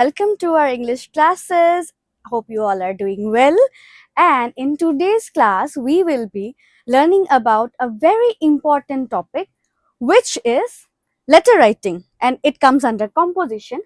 Welcome to our English classes. Hope you all are doing well. And in today's class, we will be learning about a very important topic, which is letter writing, and it comes under composition.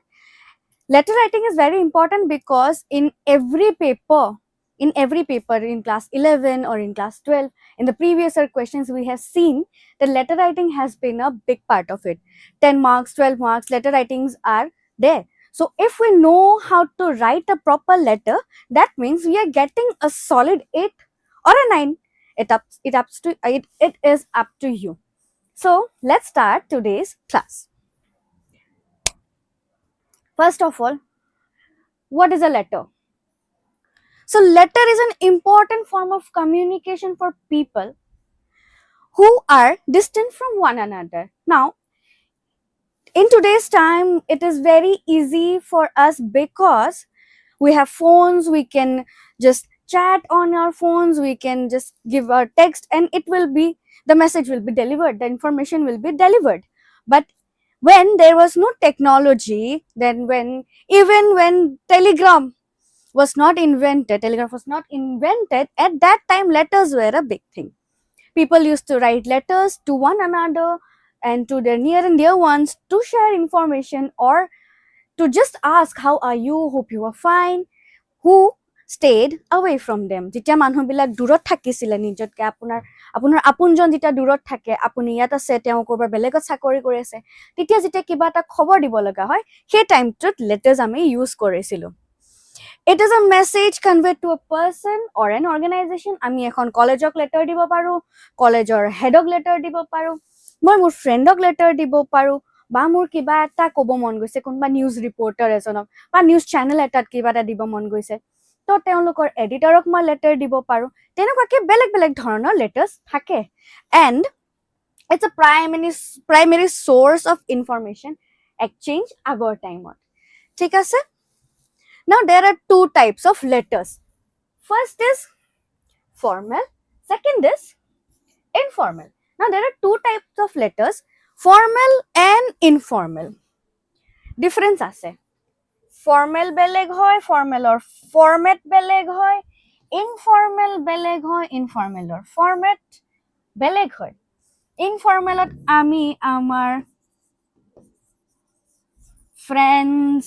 Letter writing is very important because in every paper in class 11 or in class 12, in the previous year questions, we have seen that letter writing has been a big part of it. 10 marks, 12 marks, letter writings are there. So if we know how to write a proper letter, that means we are getting a solid 8 or a 9. It is up to you. So let's start today's class. First of all, what is a letter? So letter is an important form of communication for people who are distant from one another. Now, in today's time, it is very easy for us because we have phones, we can just chat on our phones, we can just give our text and the message will be delivered, the information will be delivered. But when there was no technology, even when telegraph was not invented, at that time letters were a big thing. People used to write letters to one another and to their near and dear ones to share information or to just ask, how are you, hope you are fine, who stayed away from them. Jitya manhu bilak durot thakisile nijotke apunar apunjon jita durot thake, apuni yat ase teo korbar belegot sakori kori ase, titya jitya kiba eta khobor dibo laga hoy, সেই টাইমটোত letters আমি use কৰিছিলো. It is a message conveyed to a person or an organization. আমি এখন কলেজক letter দিব পাৰো, কলেজৰ হেডক letter দিব পাৰো, মই মোৰ ফ্ৰেণ্ডক লেটাৰ দিব পাৰো, বা মোৰ কিবা এটা ক'ব মন গৈছে কোনবা নিউজ ৰিপৰ্টাৰ এজনক বা নিউজ চেনেল এটাত কিবা এটা দিব মন গৈছে, তো তেওঁলোকৰ এডিটৰক মই লেটাৰ দিব পাৰো. তেনেকুৱাকে বেলেগ বেলেগ ধৰণৰ লেটাৰ্স থাকে. And it's a primary source of information exchange আগৰ টাইমত. ঠিক আছে? Now there are two types of letters. First is formal, second is informal. Now there are two types of letters, formal and informal. Difference আছে. Formal beleg hoy, formal or format beleg hoy, informal beleg hoy, informal or format beleg hoy. Informal at ami amar friends,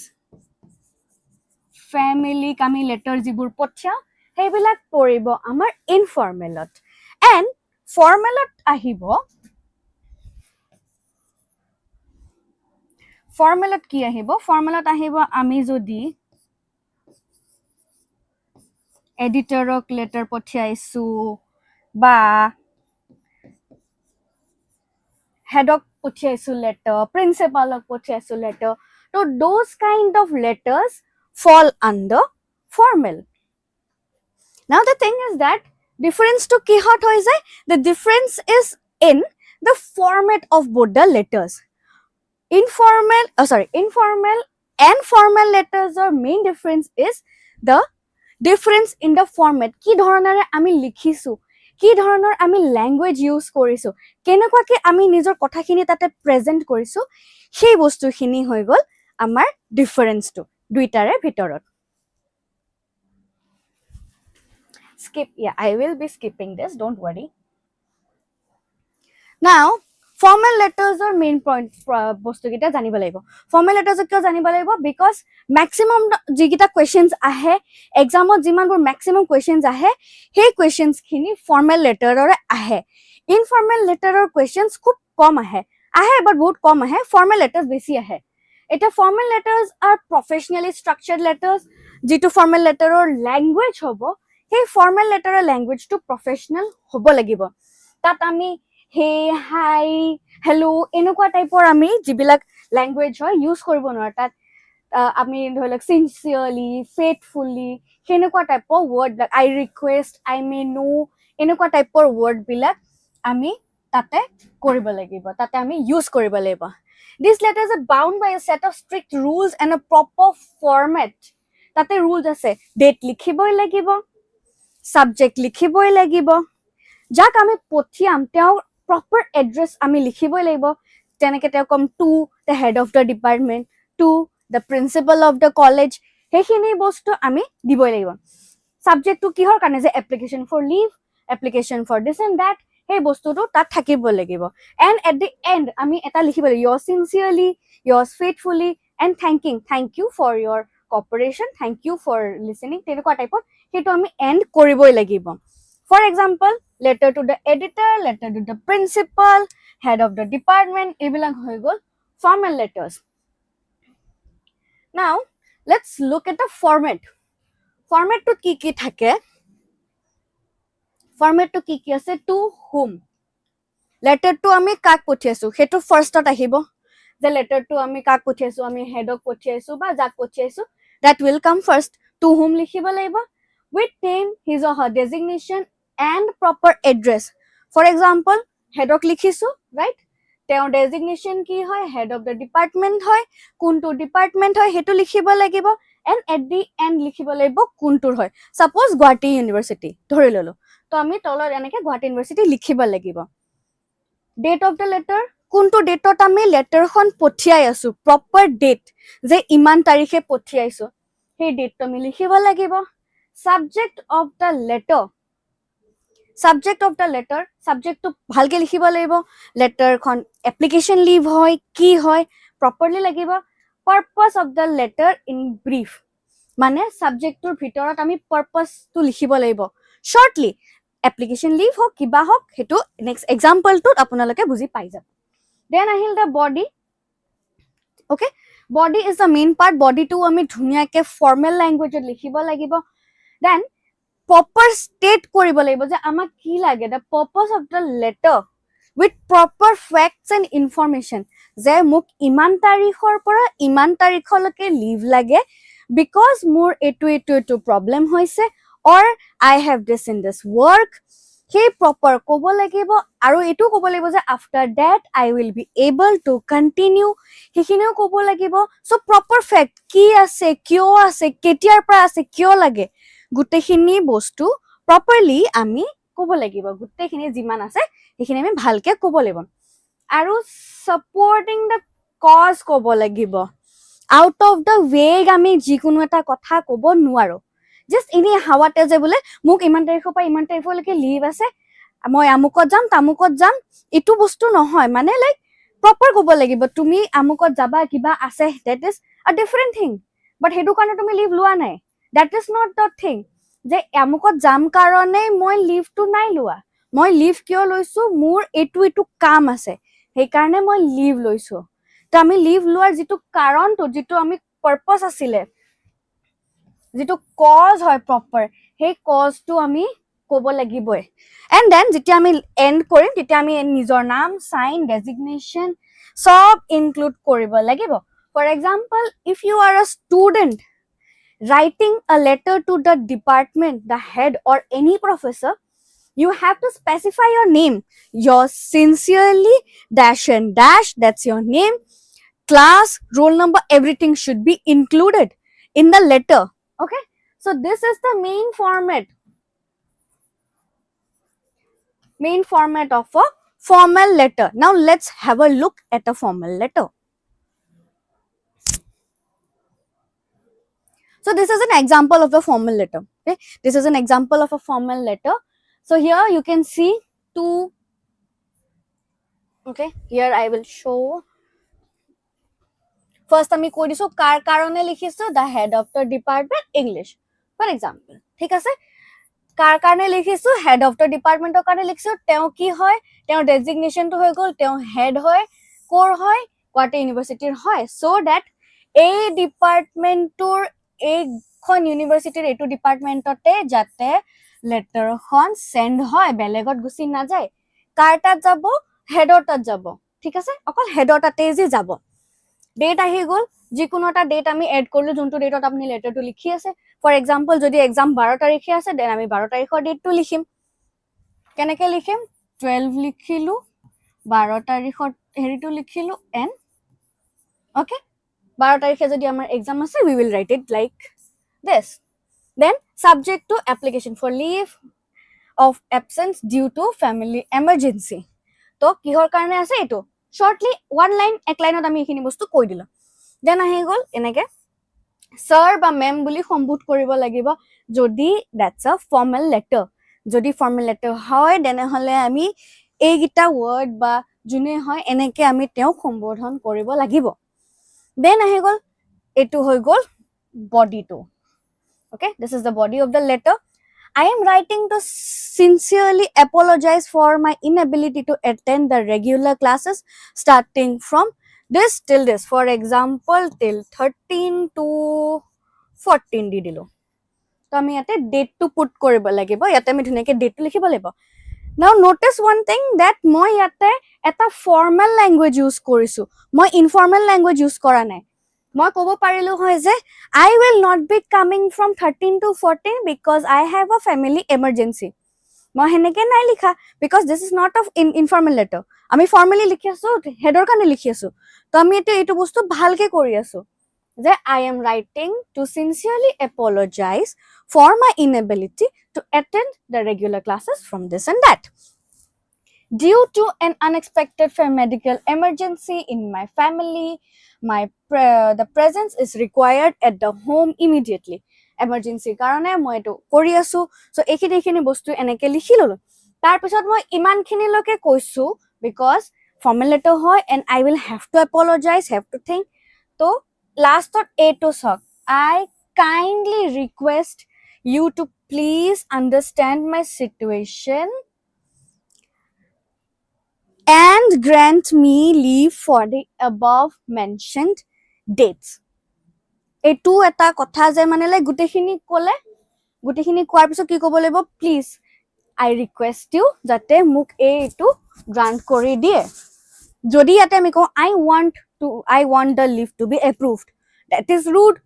family আমি letter যিবোৰ পঠিয়াও সেইবিলাক পৰিব আমাৰ ইনফৰ্মেলত. And ফৰ্মেলত কি আহিব, ফৰ্মেলত আহিব আমি যদি এডিটৰক লেটাৰ পঠিয়াইছো বা হেডক পঠিয়াইছো লেটাৰ, প্ৰিন্সিপালক পঠিয়াইছো লেটাৰ, তো those kind of letters fall under formal. Now the thing is that difference to kihat hoy jay, the difference is in the format of both the letters. Informal and formal letters, or main difference is the difference in the format. Ki dhornare ami likhisu, কি ধৰণৰ আমি language use কৰিছো, কেনেকুৱাকে আমি নিজৰ কথাখিনি তাতে present কৰিছো, সেই বস্তুখিনি হৈ গল আমাৰ ডিফাৰেন্সটো দুইটাৰে ভিতৰত. I will be skipping this, don't worry. Now formal letters are main point বস্তু কিটা জানিব লাগিব. Formal letters কিয় জানিব লাগিব, because maximum যিকিটা questions আহে এক্সামত, যিমানবোৰ maximum questions আহে সেই questions খিনি formal letter আহে. Informal letter questions খুব কম আহে but বহুত কম আহে, formal letters বেছি আহে. এটা formal letters are professionally structured letters, যিটো formal letter language হ'ব, সেই formal letter language to professional হ'ব লাগিব. তাত আমি হে, হাই, হেল্ল এনেকুৱা টাইপৰ আমি যিবিলাক ল্যাঙ্গুৱেজ হয় ইউজ কৰিব নোৱাৰো. তাত আমি ধৰি লওক সিনচিয়াৰলি, ফেথফুলি, সেনেকুৱা টাইপৰ ৱৰ্ড বিলাক, আই ৰিকুৱেষ্ট, আই মে নো, এনেকুৱা টাইপৰ ৱৰ্ড বিলাক আমি তাতে কৰিব লাগিব, তাতে আমি ইউজ কৰিব লাগিব. These letters are bound by a set of strict rules and a proper format. তাতে rules আছে, date লিখিবই লাগিব, subject লিখিবই লাগিব, যাক আমি পঠিয়াম তেওঁ proper address আমি লিখিবই লাগিব, তেনেকে তেওঁ কম to the head of the department, to the principal of the college, সেইখিনি বস্তু আমি দিবই লাগিব। সাবজেক্টটো কিহৰ কাৰণে যে application for leave, application for this and that, সেই বস্তুটো তাত থাকিব লাগিব। এণ্ড এট দি এণ্ড আমি এটা লিখিব লাগিব, yours sincerely, yours faithfully and thank you for your cooperation, thank you for listening, তেনেকুৱা টাইপত সেইটো আমি এণ্ড কৰিবই লাগিব। For example, letter to the editor, letter to the principal, head of the department, এইবিলাক হৈ গ'ল formal letters. Now let's look at the format. Format to কি থাকে? Format to কি আছে? To whom? Letter to আমি কাক পঠিয়াইছো সেইটো ফাৰ্ষ্টত আহিব, যে letter to আমি কাক পঠিয়াইছো, আমি হেডক পঠিয়াইছো বা যাক পঠিয়াইছো, that will come first. To whom লিখিব লাগিব with name, his or her designation and proper address. For example, হেডক লিখিছো, right? তেওঁৰ designation কি হয়, head of the department হয়, কোনটো department হয় সেইটো লিখিব লাগিব, and at the end লিখিব লাগিব কোনটোৰ হয়। Suppose Guwahati University ধৰি ললো, তো আমি তলত এনেকে Guwahati University লিখিব লাগিব। Date of the letter, কোনটো ডেটত আমি লেটাৰখন পঠিয়াই আছো, প্ৰপাৰ ডেট, যে ইমান তাৰিখে পঠিয়াইছো, সেই ডেটটো আমি লিখিব লাগিব। Subject of the letter, subject of the letter, subjectটো ভালকে লিখিব লাগিব, লেটাৰখন এপ্লিকেশন লিভ হয় কি হয় প্ৰপাৰলি লাগিব। Purpose of the letter in brief, মানে সাবজেক্টটোৰ ভিতৰত আমি পাৰপাসটো লিখিব লাগিব শৰ্টলি, এপ্লিকেশন লিভ হওক কিবা হওক, সেইটো নেক্সট এক্সাম্পলটোত আপোনালোকে বুজি পাই যাব। দেন আহিল the body, okay, body is the main part, bodyটো আমি ধুনীয়াকে ফৰ্মেল ল্যাঙ্গুৱেজত লিখিব লাগিব। দেন proper state কৰিব লাগিব যে আমাক কি লাগে, the purpose of the letter with proper facts and information, যে মোক ইমান তাৰিখৰ পৰা ইমান তাৰিখলৈকে লিভ লাগে because মোৰ এটো problem হৈছে, or I have this in this work, সেই proper ক'ব লাগিব। আৰু এটো ক'ব লাগিব যে after that I will be able to continue, সেইখিনিও ক'ব লাগিব। so proper fact কি আছে, কিয় আছে, কেতিয়াৰ পৰা আছে, কিয় লাগে, গোটেইখিনি বস্তু properly আমি ক'ব লাগিব, গোটেইখিনি যিমান আছে সেইখিনি আমি ভালকে ক'ব লাগিব। আৰু supporting the cause ক'ব লাগিব। out of the way আমি যিকোনো এটা কথা ক'ব নোৱাৰো, জাস্ট এনে হাৱাতে যে বোলে মোক ইমান তাৰিখৰ পৰা ইমান তাৰিখলৈকে লিভ আছে, মই আমুকত যাম তামুকত যাম, ইটো বস্তু নহয়। মানে লাইক প্ৰপাৰ ক'ব লাগিব, তুমি আমুকত যাবা কিবা আছে, that is a different thing, but সেইটো কাৰণে তুমি লিভ লোৱা নাই, that is not the thing, যে আমুকত যাম কাৰণে মই লিভটো নাই লোৱা, মই লিভ কিয় লৈছো, মোৰ এটো কাম আছে সেইকাৰণে মই লিভ লৈছো। তো আমি লিভ লোৱাৰ যিটো কাৰণটো, যিটো আমি পাৰপাস আছিলে, যিটো কজ হয় প্ৰপাৰ, সেই কজটো আমি ক'ব লাগিবই। এণ্ড দেন যেতিয়া আমি এণ্ড কৰিম তেতিয়া আমি নিজৰ নাম, সাইন, ডেজিগনেশ্যন সব ইনক্লুড কৰিব লাগিব। For example, if you are a student writing a letter to the department, the head or any professor, you have to specify your name, yours sincerely dash and dash, that's your name, class, roll number, everything should be included in the letter. Okay, so this is the main format of a formal letter. Now let's have a look at a formal letter. So this is an example of a formal letter. Okay, this is an example of a formal letter. So here you can see two. Okay, here I will show. First আমি কৈ দিছো কাৰ কাৰণে লিখিছো, the head of the department English, for example, ঠিক আছে। কাৰ কাৰণে লিখিছো, head of the departmentৰ কাৰণে লিখিছো, তেওঁ কি হয়, তেওঁৰ ডেজিগনেশ্যনটো হৈ গ'ল, তেওঁ হেড হয়, কৰ হয়, গুৱাহাটী ইউনিভাৰ্চিটিৰ হয়, so that এই ডিপাৰ্টমেণ্টৰ, এইখন ইউনিভাৰ্চিটিৰ এইটো ডিপাৰ্টমেণ্টতে যাতে লেটাৰখন সেন্ড হয়, বেলেগত গুচি নাযায়, কাৰ তাত যাব, হেডৰ তাত যাব, ঠিক আছে, অকল হেডৰ তাতেই যে যাব। ডেট আহি গ'ল, যিকোনো এটা ডেট আমি এড কৰিলো, যোনটো ডেটত আপুনি লেটাৰটো লিখি আছে। ফৰ এক্সাম্পল, যদি এক্সাম 12 তাৰিখে আছে, দেন আমি 12 তাৰিখৰ ডেটটো লিখিম। কেনেকে লিখিম, 12 লিখিলো, 12 তাৰিখৰ হেৰিটো লিখিলো, এণ্ড অকে, 12 তাৰিখে যদি আমাৰ এক্সাম আছে, we will write it like this. Then subject to application for leave of absence due to family emergency. তো কিহৰ কাৰণে আছে এইটো, shortly one line, এক লাইনত আমি এইখিনি বস্তু কৈ দিলো। দেন আহি গ'ল এনেকে sir বা ma'am বুলি সম্বোধ কৰিব লাগিব যদি that's a formal letter যদি formal letter হয় তেনেহলে আমি এইগিটা word বা যোনে হয় এনেকে আমি তেওঁক সম্বোধন কৰিব লাগিব দেন আহি গ'ল এটো হৈ গ'ল body to okay this is the body of the letter I am writing to sincerely apologize for my inability to attend the regular classes starting from this till this for example till 13 to 14 di dilo to ami yate date to put koribo lagibo yate ami dhuneke date to likhibo lagibo now notice one thing that moi yate eta formal language use korisu moi informal language use kora nai মই কব পাৰিলো হয় যে I will not be coming from 13 to 14 because I have a family emergency মই হেনেকে নাই লিখা because this is not of informal letter আমি formally লিখি আছো হেডৰ কাৰণে লিখি আছো তো আমি এইটো বস্তু ভালকে কৰি আছো যে I am writing to sincerely apologize for my inability to attend the regular classes from this and that due to an unexpected medical emergency in my family the presence is required at the home immediately emergency karone moi eto kori asu so ekhini bostu eneke likhi lolo tar pisot moi iman khini loke koisu because formal letter hoy and I will have to apologize have to think to last thought a to sok I kindly request you to please understand my situation and grant me leave for the above mentioned dates etu eta kotha je mane lai gutekhini kole gutekhini koar piso ki kobo lebo please I request you jate muk etu grant kori die jodi ate ami ko I want the leave to be approved that is rude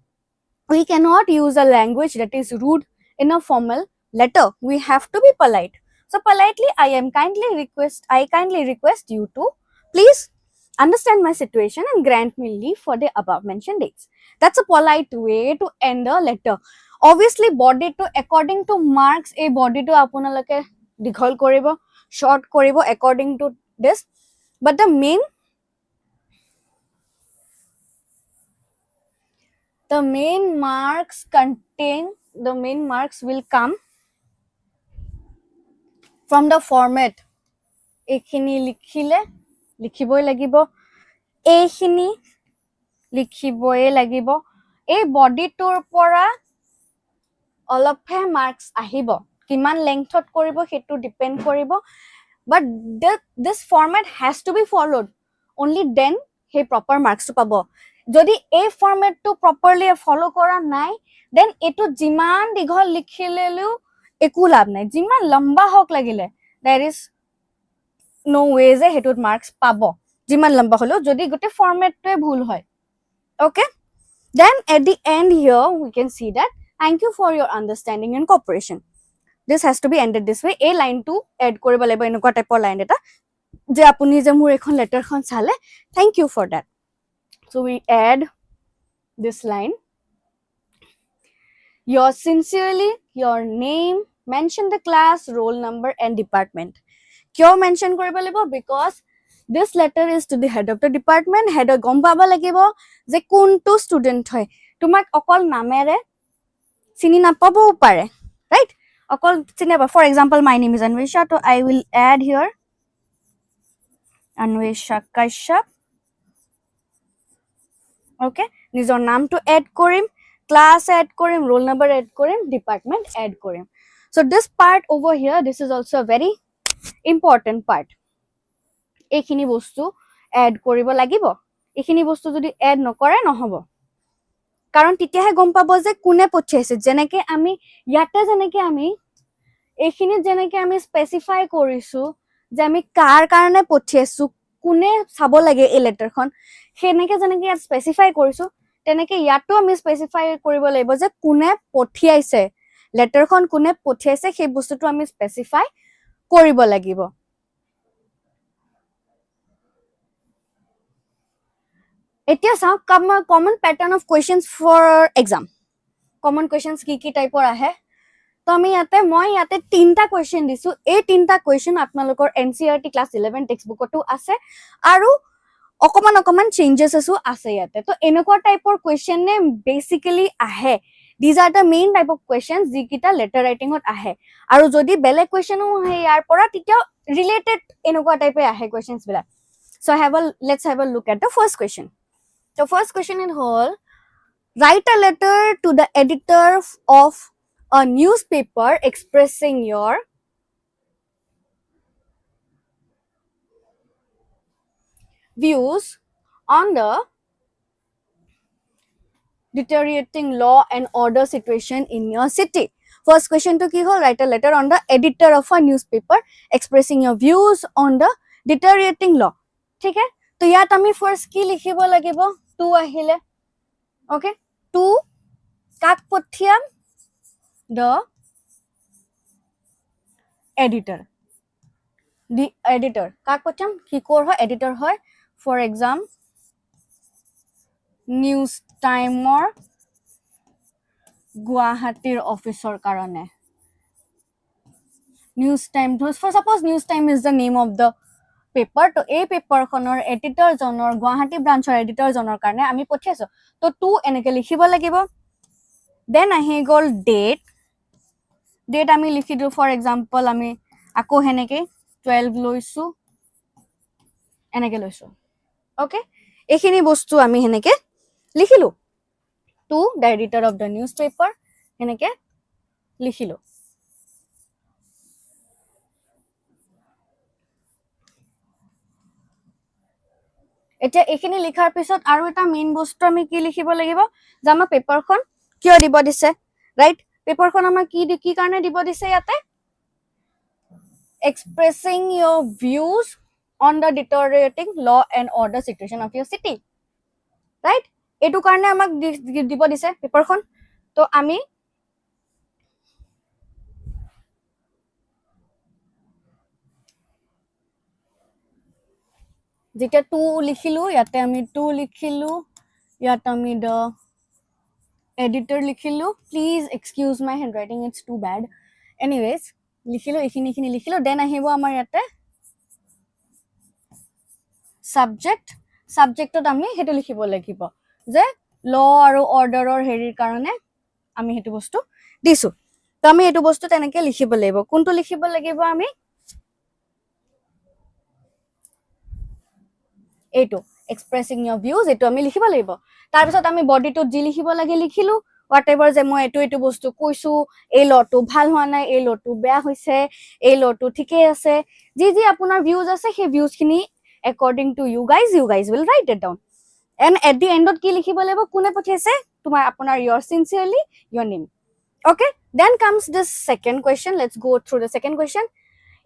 we cannot use a language that is rude in a formal letter we have to be polite so politely I kindly request you to please understand my situation and grant me leave for the above mentioned dates that's a polite way to end a letter obviously body to according to marks a body to apunaloke dighol koribo short koribo according to this but the main marks will come from the format ekhini likhile likhiboi lagibo ekhini likhiboi lagibo ei body tour pora olophe marks ahibo kiman length ot koribo hetu depend koribo but this format has to be followed only then he proper marks to pabo jodi a format to properly follow kora nai then etu jiman dighol likhilelu eku lab nai jiman lamba hok lagile there is no way je hetut marks pabo jiman lamba holo jodi gote format to bhul hoy okay then at the end here we can see that thank you for your understanding and cooperation this has to be ended this way a line to add koribo lebo enukwa type line eta je apuni je mur ekhon letter khon chale thank you for that so we add this line yours sincerely your name mention the class roll number and department kyo mention koribo lebo because this letter is to the head of the department head gom paba lagibo je kuntu student hoy tumak okol namere chini napabo pare right okol chineba for example my name is Anwesha so I will add here Anwesha Kashyap okay nijor naam to add korim class add korim roll number add korim department add korim so this part over here this is also a very important part ekhini bostu add koribo lagibo ekhini bostu jodi add nokore nohobo karon titiahe gom pabo je kune pochhaise jeneke ami yate jeneke ami ekhini jeneke ami specify korisu je ami kar karone pochhaisu kune sabo lage e letter khon heneke jeneke yat specify korisu teneke yato ami specify koribo laibo je kune pothiaise letter khon kune pothiaise সেই বস্তুটো আমি specify করিব লাগিব এতিয়া চাও common pattern of questions for exam common questions কি টাইপৰ আহে তো আমি মই ইয়াতে তিনটা কোৱেশ্চন দিছো এই তিনটা কোৱেশ্চন আপোনালোকৰ NCERT ক্লাস 11 টেক্সট বুকটো আছে আৰু অকমান চেঞ্জেছ আছে ইয়াতে তো এনেকুৱা টাইপৰ কুৱেশ্যন নে বেসিক্যালি আহে these are the main type of questions যিকিটা letter writing ত আহে আৰু যদি বেলেগ কুৱেশ্যনো আহে ইয়াৰ পৰা তেতিয়া ৰিলেটেড এনেকুৱা টাইপে আহে questions বিলাক so let's have a look at the first question. The first question is whole write a letter to the editor of a newspaper expressing your views on the deteriorating law and order situation in your city. First question to ki hol write a letter on the editor of a newspaper expressing your views on the deteriorating law. ठीक है तो यात আমি first কি লিখিব লাগিব to আহিলে okay to কাক পঠিয়াম the editor কাক পঠিয়াম কি কৰ হয় editor হয় for exam news timer গুৱাহাটীৰ অফিচৰ কাৰণে news time for suppose news time is the name of the paper to a paper খনৰ editor জনৰ গুৱাহাটী ব্ৰাঞ্চৰ editor জনৰ কাৰণে আমি পঠিয়াছো তো টু এনেকে লিখিব লাগিব then আহি গল date আমি লিখি দিও for example আমি আকৌ হেনেকে 12 লৈছো এনেকে লৈছো ওকে এইখিনি বস্তু আমি হেনেকে লিখিলো to the editor of the newspaper এনেকে লিখিলো এতিয়া এইখিনি লিখাৰ পিছত আৰু এটা মেইন বস্তু আমি কি লিখিব লাগিব জামা পেপাৰখন কিয় দিব দিছে ৰাইট পেপাৰখন আমাৰ কি কাৰণে দিব দিছে ইয়াতে expressing your views on the deteriorating law and order situation of your city right এটু কাৰণে আমাক দিব দিছে পেপাৰখন তো আমি যেতিয়া 2 লিখিলো ইয়াতে আমি 2 লিখিলো ইয়াত আমি the editor লিখিলো please excuse my handwriting it's too bad anyways লিখিলো এইখিনি লিখিলো দেন আহিব আমাৰ ইয়াতে subjectত আমি হেতু লিখিব লাগিব যে law আৰু orderৰ হেৰিৰ কাৰণে আমি হেতু বস্তু দিছো তো আমি হেতু বস্তু তেনেকে লিখিব লাগিব কোনটো লিখিব লাগিব আমি এইটো expressing your views এটো আমি লিখিব লাগিব তাৰ পিছত আমি বডিটো জি লিখিব লাগে লিখিলো whatever যে মই এটো বস্তু কৈছো এই লটো ভাল হোৱা নাই এই লটো বেয়া হৈছে এই লটো ঠিকে আছে যি আপোনাৰ ভিউজ আছে সেই ভিউজ খিনি according to you guys will write it down and at the end কি লিখিব লাগিব কোনে পঠিয়াইছে তোমাৰ আপোনাৰ your sincerely your name okay then comes this second question let's go through the second question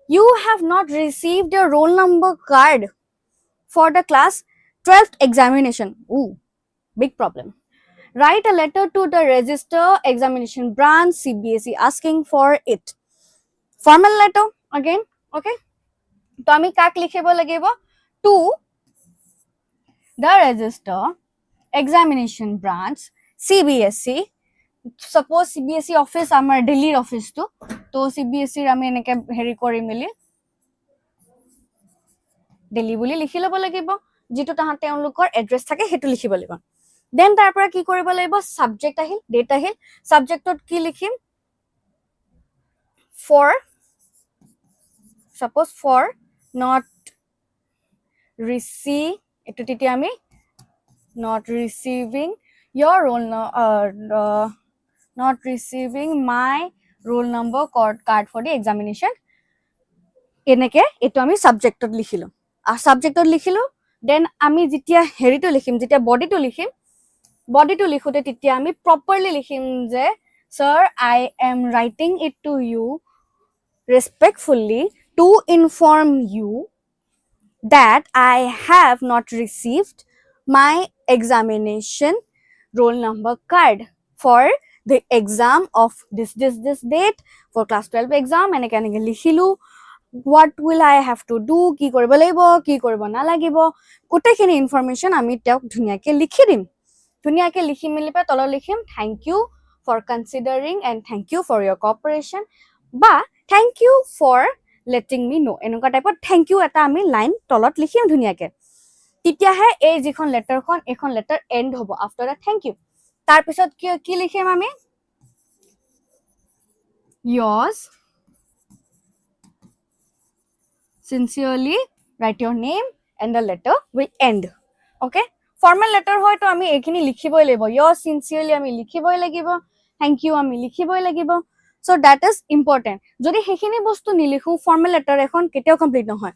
you have not received your roll number card for the class 12th examination ooh big problem write a letter to the register examination branch CBSE asking for it formal letter again okay to ami kak likhibo lagibo to the register examination branch CBSE suppose CBSE office amar Delhi office to CBSE ৰ আমি এনেকে হেৰি কৰি মিলি Delhi বুলি লিখি লব লাগিব যেটো তাহাতে তেওঁলোকৰ এড্ৰেছ থাকে হেতু লিখিব লাগিব দেন তাৰ পৰা কি কৰিব লাগিব সাবজেক্ট আহিল ডেট আহিল সাবজেক্টত কি লিখিম for suppose for not receive এটো তেতিয়া আমি not receiving your roll not receiving my roll number card for the examination এনেকে এটো আমি সাবজেক্টত লিখিলো আর সাবজেক্টত লিখিলো দেন আমি যেতিয়া হেৰিটো লিখিম যেতিয়া বডিটো লিখিম বডিটো লিখোতে তেতিয়া আমি প্ৰপাৰলি লিখিম যে sir I am writing it to you respectfully to inform you that I have not received my examination roll number card for the exam of this date for class 12 exam এনেকে লিখিলো what will I have to do কি কৰিব লাগিব কি কৰিব না লাগিব কোটেখিনি information আমি তেওঁক ধুনিয়াকে লিখি দিম ধুনিয়াকে লিখি মিলিপে তল লিখিম thank you for considering and thank you for your cooperation বা thank you for letting me know এনেকুৱা টাইপত thank you এটা আমি লাইন তলত লিখিম ধুনিয়াকে তেতিয়াহে এই যিখন লেটাৰখন এখন লেটাৰ এন্ড হ'ব আফটাৰ দ্যাট থ্যাংক ইউ তাৰ পিছত কি লিখিম আমি yours sincerely write your name and the letter will end okay formal letter hoy to ami ekhini likhiboi lebo yours sincerely ami likhiboi lagibo thank you ami likhiboi lagibo so that is important jodi hekhini bostu nilikhu formal letter ekhon keteo complete no hoy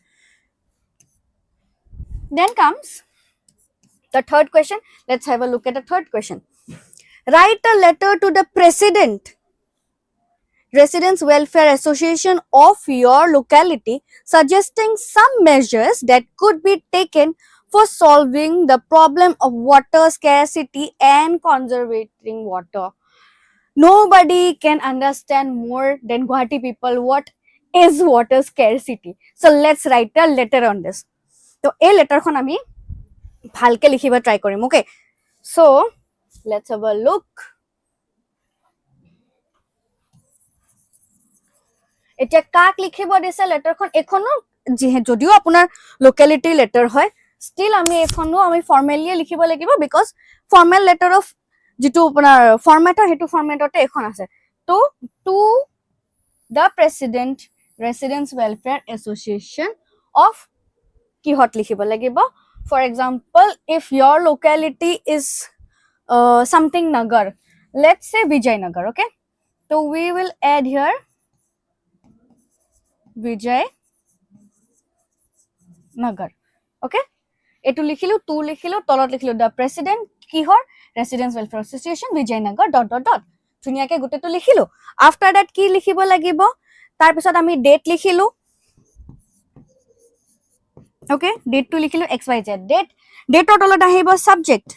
then comes the third question let's have a look at the third question write a letter to the president Residents Welfare Association of your locality suggesting some measures that could be taken for solving the problem of water scarcity and conserving water. Nobody can understand more than Guwahati people what is water scarcity. So let's write a letter on this. So a letter khon ami bhalke likhiba try korim okay. So let's have a look. এতিয়া কাক লিখিব দিছে লেটাৰখন এখনো যদিও আপোনাৰ locality letter হয় still আমি এখনো আমি ফৰ্মেলি লিখিব লাগিব বিকজ ফৰ্মেল লেটাৰ অফ যেটো আপোনাৰ ফৰ্মেটৰ হেতু ফৰ্মেটতে এখন আছে তো to the president residents welfare association of কিহত লিখিব লাগিব for example if your locality is something nagar let's say vijaynagar okay so we will add here Vijay Nagar okay etu likhilu tu likhilu tolot likhilu the president kihor residence welfare association Vijay Nagar ... dunia ke gote tu likhilu after that ki likhibo lagibo tar pisot ami date likhilu okay date tu likhilu XYZ date tolot ahibo subject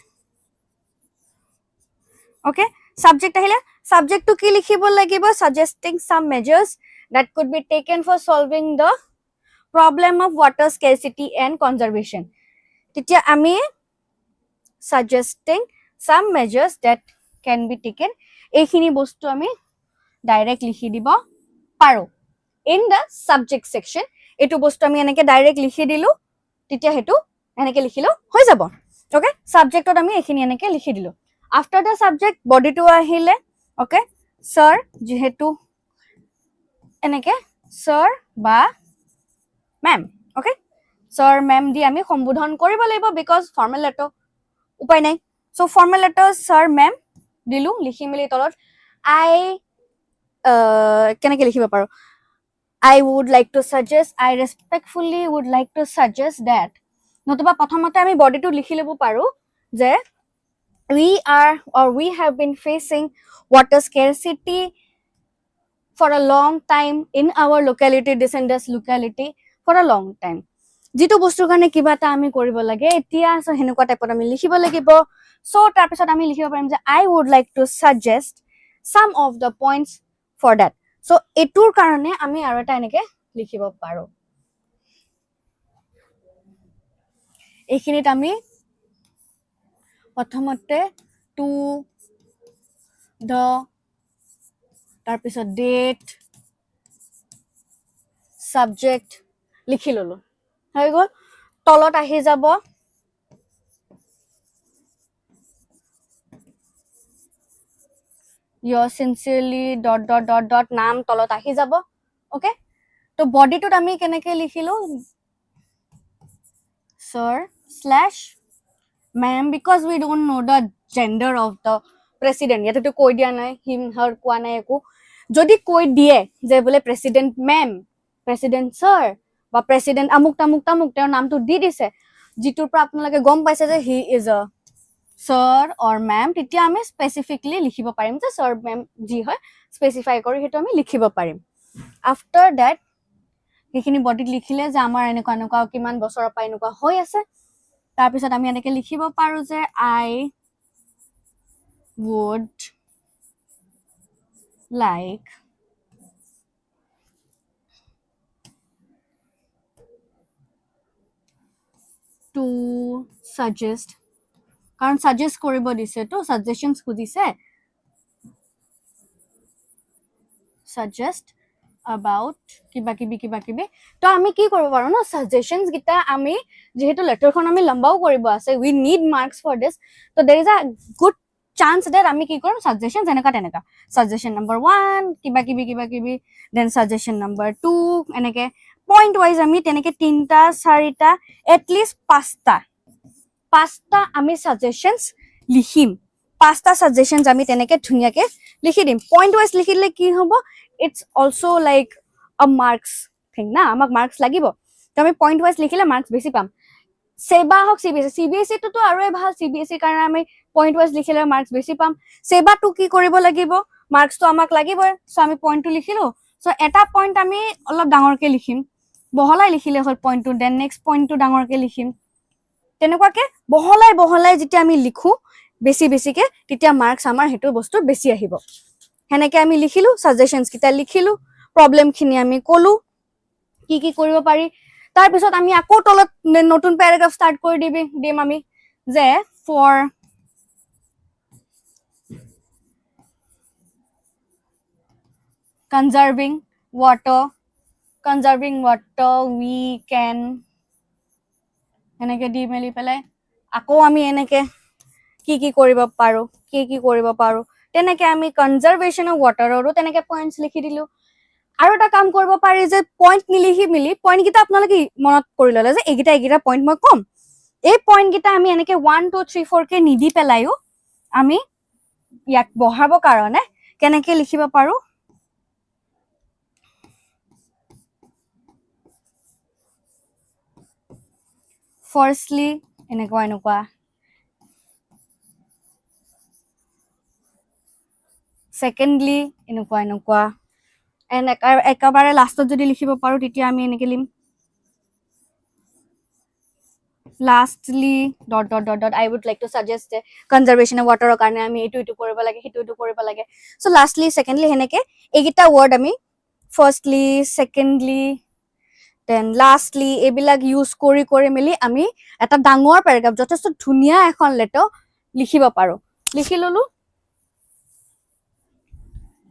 okay subject ahile subject tu ki likhibo lagibo suggesting some measures that could be taken for solving the problem of water scarcity and conservation. Titia ami suggesting some measures that can be taken. Ekhini bostu ami direct likhi dibo paro. In the subject section, etu bostu ami eneke direct likhi dilu. Titia hetu eneke likhilo hoi jabo. Okay? Subject ot ami ekhini eneke likhi dilu. After the subject, body to ahile. Okay? Sir, jihetu এনেকে sir বা ma'am okay sir ma'am di ami সম্বোধন কৰিব লাগিব because formal letter উপায় নাই so formal letter sir ma'am দিলু লিখি মিলি তলত I কেনেকে লিখিব পাৰো I would like to suggest I respectfully would like to suggest that নতুবা প্ৰথমতে আমি বডিটো লিখি লব পাৰো যে we are or we have been facing water scarcity for a long time in our locality descendants locality for a long time jitu bostur kane kiba ta ami koribo lage etia so henuka type ami likhibo lagibo so tar pisot ami likhibo parim je I would like to suggest some of the points for that so etur karone ami aro eta eneke likhibo paro ekhinit ami prothomote to the tar pisot date subject likhi lolo হৈ গল তলত আহি যাব your sincerely ... নাম তলত আহি যাব okay তো body টুত আমি কেনেকে লিখিলো sir / ma'am because we don't know the gender of the president ইয়াতে তো কৈ দিয়া নাই him her কোৱা নাই একো যদি কৈ দিয়ে যে বলে president ma'am president sir বা president আমুক তামুক তেওঁৰ নামটো দি দিছে জিতুৰ পৰা আপোনালোকে গম পাইছে যে he is a sir or ma'am তেতিয়া আমি স্পেসিফিকলি লিখিব পাৰিম যে sir ma'am জি হয় স্পেসিফাই কৰি হেতু আমি লিখিব পাৰিম after that এইখিনি বডিত লিখিলে যে আমাৰ এনেকুৱা কিমান বছৰৰ পৰা এনেকুৱা হৈ আছে তাৰ পিছত আমি এনেকে লিখিব পাৰো যে I would like to suggest কাৰণ suggest কৰিব দিছে তো suggestions খুদিছে suggest about kiba kibi to ami ki koribo paro na suggestions gita ami jehetu letter khon ami lambao koribo ase we need marks for this so there is a good chance that ami ki korim suggestions eneka suggestion number 1 kiba kibi then suggestion number 2 eneke point wise ami teneke 3 ta 4 ta at least 5 ta ami suggestions likhim 5 ta suggestions ami teneke dhunia ke likhi dim point wise likhile ki hobo it's also like a marks thing na amak marks lagibo to ami point wise likhile marks besi pam seba hok cbse to aru bhal cbse karone ami point wise likhile marks besi pam seba to ki koribo lagibo marks to amak lagibo so ami point to likhilu so eta point ami olop dangor ke likhim boholai likhile hol point to then next point to dangor ke likhim tenekwa ke boholai jiti ami likhu besi ke titia marks amar hetu bostu besi ahibo heneke ami likhilu suggestions kita likhilu problem khini ami kolu ki koribo pari tar pisot ami ako tolot notun paragraph start kori dim ami je for conserving water we can eneke di meli pelai ako ami eneke ki koribo paro teneke ami conservation of water oru teneke points likhi dilu aru ta kam koribo pari je point nilihi mili point gita apnalage monot kori lale je egita point moi kom ei point gita ami eneke 1 2 3 4 ke nidi pelayo ami yak bohabo karone keneke likhiba paru firstly enekwa secondly enekwa and ekabare last jodi likhibo paru titia ami eneke lim lastly dot I would like to suggest conservation of water karone ami etu koribo lage hetu koribo lage so lastly secondly heneke egita word ami firstly secondly then lastly ebilag use kori meli ami eta dangor paragraph jotesto dhunia ekhon letter likhibo paro likhi lolu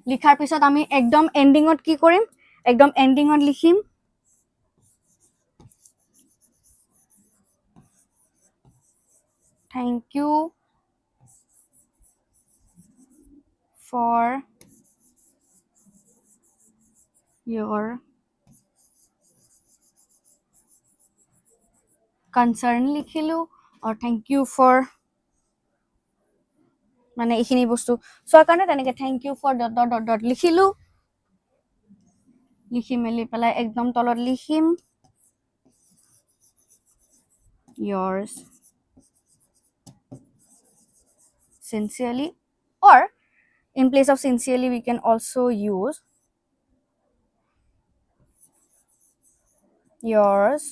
likhar pisot ami ekdom ending ot ki korim ekdom ending ot likhim thank you for your concern likhilu or thank you for মানে এখিনি বস্তু so কাৰণে তেনেকে thank you for dot লিখিলো লিখি মেলি পেলাই একদম তলত লিখিম yours sincerely or in place of sincerely we can also use yours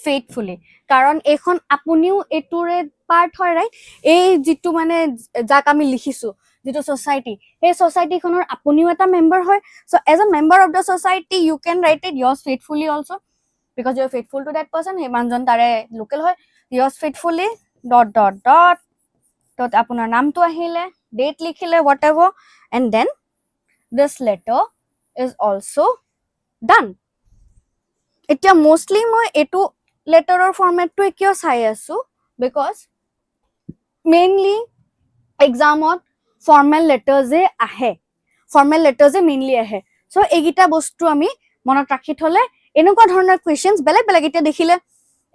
faithfully কারণ এখন আপুনিও এটুরে পার্ট হয় রাইট এই যেটু মানে যাক আমি লিখিছো যেটো সোসাইটি এই সোসাইটি খনৰ আপুনিও এটা মেম্বার হয় so as a member of the society you can write it yours faithfully also because you are faithful to that person হে মানজন তারে লোকাল হয় yours faithfully dot তো আপোনাৰ নামটো আহিলে ডেট লিখিলে whatever and then this letter is also done এতিয়া mostly মই এটু লেটাৰৰ ফৰমেটটো কিয় চাই আছো বিকজ মেইনলি এক্সামত ফৰ্মেল লেটাৰজে আহে ফৰ্মেল লেটাৰজে মেইনলি আহে সো এইগিটা বস্তু আমি মনত ৰাখি থলে এনেকুৱা ধৰণৰ কোৱেশ্চনস বেলেগ এতিয়া দেখিলে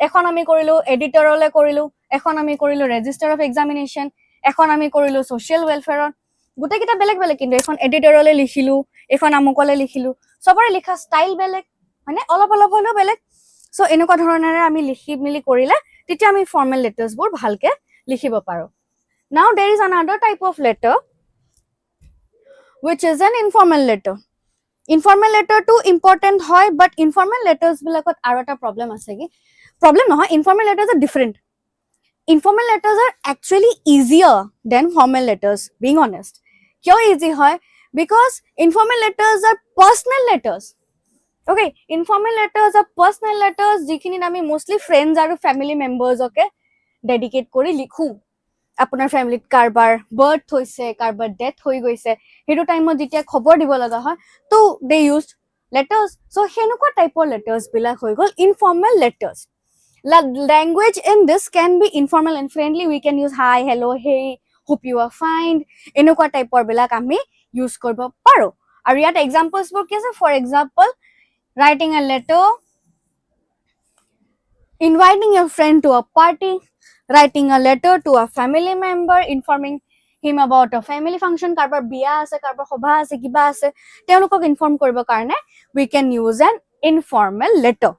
এখন আমি কৰিলো এডিটৰলে কৰিলো এখন আমি কৰিলো ৰেজিষ্টাৰ অফ এক্সামিনেশন এখন আমি কৰিলো সোশ্যাল ওয়েলফেয়াৰ গুটেকিটা বেলেগ কিন্তু এখন এডিটৰলে লিখিলো এখন আমকলে লিখিলো সবৰে লিখা ষ্টাইল বেলেগ মানে অলপ হলো বেলেগ সো এনেকুৱা ধৰণৰে আমি লিখি মিলি কৰিলে তেতিয়া আমি ফৰ্মেল লেটাৰস বোৰ ভালকে লিখিব পাৰো now there is another type of letter which is an informal letter to important hoy but informal letters bilakot aro eta problem ase ki problem no informal letters are different informal letters are actually easier than formal letters being honest kyo easy hoy because informal letters are personal letters okay informal letters are personal letters jikhini ami mostly friends aru family members okay dedicate kori likhu আপোনাৰ ফ্যামিলিত কাৰবাৰ birth হৈছে কাৰবাৰ death হৈ গৈছে হেতু টাইমত যেতিয়া খবৰ দিব লগা হয় তো দে ইউজ letters so হেনুকা টাইপৰ letters বিলাক হৈ গল informal letters language in this can be informal and friendly we can use hi hello hey hope you are fine এনেকুৱা টাইপৰ বিলাক আমি ইউজ কৰিব পাৰো আৰু ইয়াত এক্সাম্পলছ বোৰ কি আছে for example writing a letter inviting your friend to a party writing a letter to a family member informing him about a family function karbar biya ase karbar sabha ase kiba ase teolukok inform koribo karone we can use an informal letter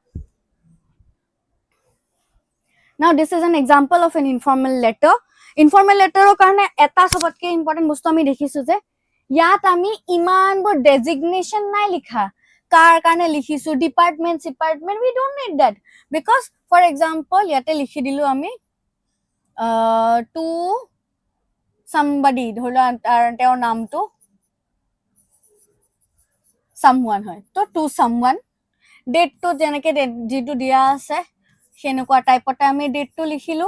now this is an example of an informal letter o karone eta sobotke important bostu ami dekhisu je yat ami iman bo designation nai likha car কাৰণে লিখিছো department we don't need that because for example ইয়াতে লিখি দিলো আমি to somebody Dharla তেওঁৰ নামটো someone হয় তো to someone date to যেনেকে যেটো দিয়া আছে সেনেকুৱা টাইপতে আমি date to লিখিলো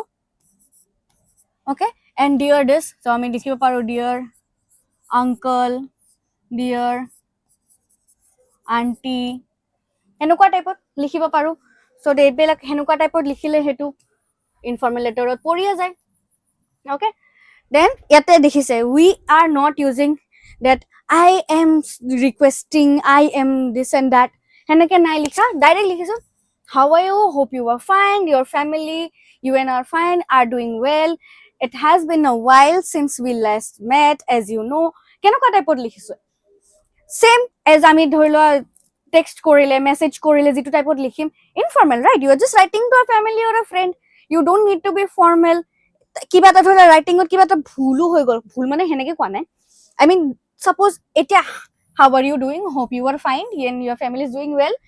okay and dear this so আমি লিখিব পাৰো dear uncle dear auntie এনেকুৱা টাইপত লিখিব পাৰো so date বিলাক হেনুকা টাইপত লিখিলে হেতু informal letter ত পৰিয়া যায় okay then ইয়াতে দেখিছে we are not using that I am requesting I am this and that হেনেকে নাই লিখা ডাইৰেক্ট লিখিছো how are you hope you are fine your family you and are fine are doing well it has been a while since we last met as you know কেনেকুৱা টাইপত লিখিছো same as আমি ধৰিলো text korile message korile jitu type of likhim informal right you are just writing to a family or a friend you don't need to be formal kiba ta thora writing ot kiba ta bhulu hoy gol bhul mane heneke kwa nai I mean suppose eta how are you doing hope you are fine and your family is doing well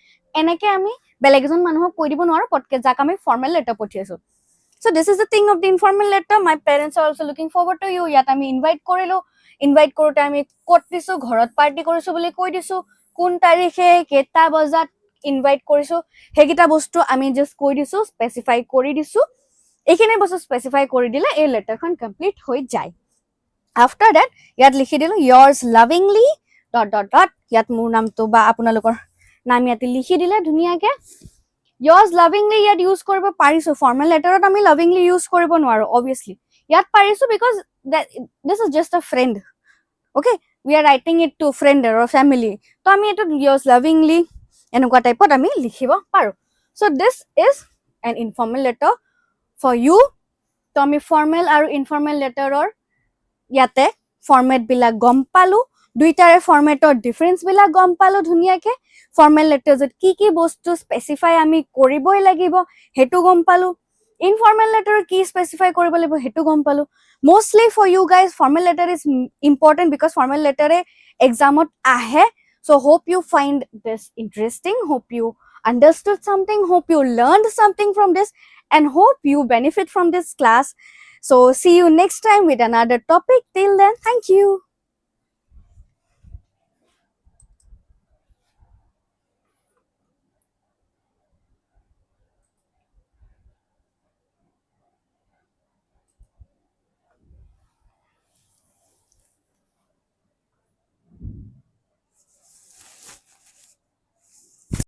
eneke ami belegjon manuhok koi dibo noro potke jak ami formal letter pothiasu so this is the thing of the informal letter my parents are also looking forward to you yat ami invite korilo invite korote ami kot disu ghorot party korisu boli koi disu কোন তারিখে কেটা বজাত invite কৰিছো হেগিটা বস্তু আমি just কৈ দিছো specify কৰি দিছো এখানে বস্তু স্পেসিফাই কৰি দিলে এই লেটাৰখন কমপ্লিট হৈ যায় আফটাৰ দ্যাট ইয়াত লিখি দিলো yours lovingly ... ইয়াত মোৰ নামটো বা আপোনালোকৰ নাম ইয়াতে লিখি দিলে ধুনিয়াকে yours lovingly ইয়াত ইউজ কৰিব পাৰিছো ফৰ্মেল লেটাৰত আমি lovingly ইউজ কৰিব নোৱাৰো obviously ইয়াত পাৰিছো because this is just a friend okay we are writing it to friend or family to ami eto yours lovingly enukwa type ot ami likhibo paru so this is an informal letter for you to ami formal aru informal letter or yate format bila gom palu duitare format or difference bila gom palu dhuniya ke formal letters ot ki bostu specify ami koriboi lagibo hetu gom palu informal letter ki specify koribo lagibo hetu gom palu mostly for you guys formal letter is important because formal letter e exam ot ahe so hope you find this interesting hope you understood something hope you learned something from this and hope you benefit from this class so see you next time with another topic till then thank you